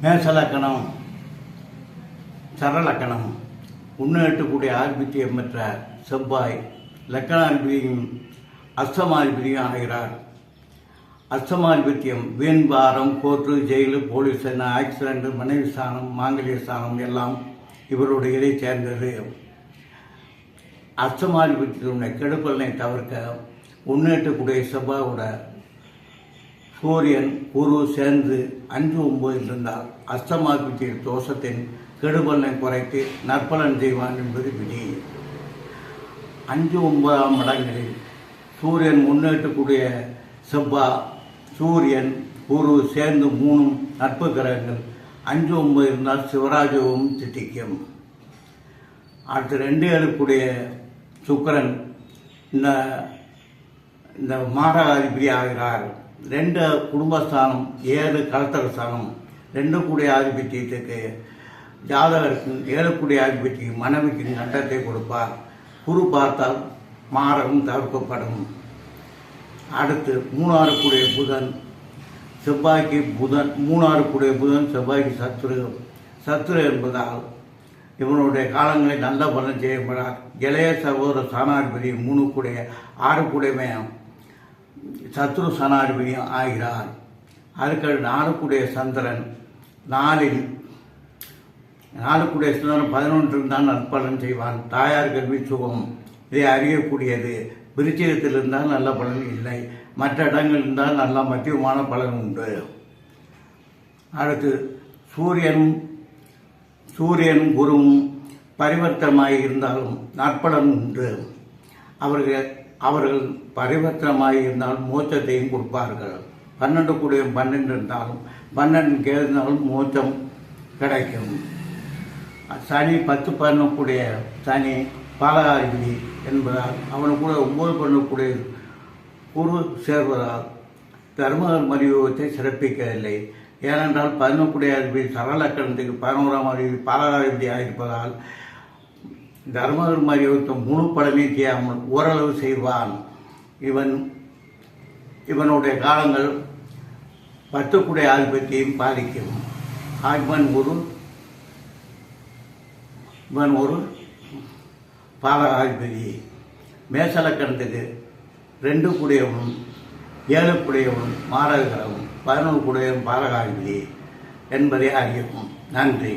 மேசலக்கணம் சரலக்கணம் உன்னெட்டக்கூடிய ஆதிபத்தியம் பெற்ற செவ்வாய் லக்கணாதிபதியும் அஷ்டமாதிபதியும் ஆகிறார். அஷ்டமாதிபத்தியம் வீண் வாரம், கோர்ட்டு, ஜெயிலு, போலீஸ், ஆக்சிடென்ட், மனைவி ஸ்தானம், மாங்கல்ய ஸ்தானம் எல்லாம் இவருடைய இதை சேர்ந்தது. அஷ்டமாதிபத்தியத்தினுடைய கெடுப்பலனை தவிர்க்க உன்னெட்டக்கூடிய செவ்வாயோட சூரியன் குரு சேர்ந்து 5-9 இருந்தால் அஷ்டமாதிபத்திய தோஷத்தின் கெடுபலனை குறைத்து நற்பலன் செய்வான் என்பது விதி. 5-9 இடங்களில் சூரியன் முன்னேற்றக்கூடிய செவ்வாய், சூரியன் குரு சேர்ந்து 3 நட்பு கிரகங்கள் 5-9 இருந்தால் சிவராஜவும் திட்டிக்கும். அடுத்து 2-7 சுக்கிரன் இந்த மாரகாதிபதி ஆகிறார். 2 குடும்பஸ்தானம், 7 கலத்தர ஸ்தானம், 2 ஆதிபத்தியத்துக்கு ஜாதகருக்கு 7 ஆதிபத்திக்கு மனைவிக்கு நட்டத்தை கொடுப்பார். குரு பார்த்தால் மாரகம் தவிர்க்கப்படும். அடுத்து 3 புதன், செவ்வாய்க்கு புதன் 3 புதன் செவ்வாய்க்கு சத்துரு என்பதால் இவனுடைய காலங்களை நல்ல பலன் செய்யப்படுறார். இளைய சகோதர ஸ்தானாதிபதி 3 6 சத்ரு சனாதிபதியும் ஆகிறார். அதுக்கு 4 சந்திரன் 4 சந்திரன் 11 தான் நற்பலன் செய்வான். தாயார் கல்வி சுகம் இதை அறியக்கூடியது. விருச்சிகத்தில் இருந்தால் நல்ல பலன் இல்லை, மற்ற இடங்கள் இருந்தால் நல்ல மத்தியமான பலன் உண்டு. அடுத்து சூரியனும் குருவும் பரிவர்த்தனமாக இருந்தாலும் நற்பலன் உண்டு. அவர்கள் பரிவர்த்தனமாக இருந்தாலும் மோட்சத்தையும் கொடுப்பார்கள். 12 12 இருந்தாலும் 12 இருந்தாலும் மோட்சம் கிடைக்கும். சனி 10-11 சனி பாலகாதிபதி என்பதால் அவனுக்கு 9 குரு சேர்வதால் தர்ம மரியோகத்தை சிறப்பிக்கவில்லை. ஏனென்றால் 11 அதிபதி சரலக்கணத்துக்கு 11ஆம் அதிபதி பாலகாதிபதியாக இருப்பதால் தர்மகர் மரியோகத்தை முழு பலனை செய்யாமல் ஓரளவு செய்வான். இவனுடைய காலங்கள் 10 ஆதிபத்தியையும் பாதிக்கும். இவன் ஒரு பாலகாதிபதி. மேசலக்கணத்துக்கு 2 7 மாரகரும் 11 பாலகாதிபதி என்பதை அறியவும். நன்றி.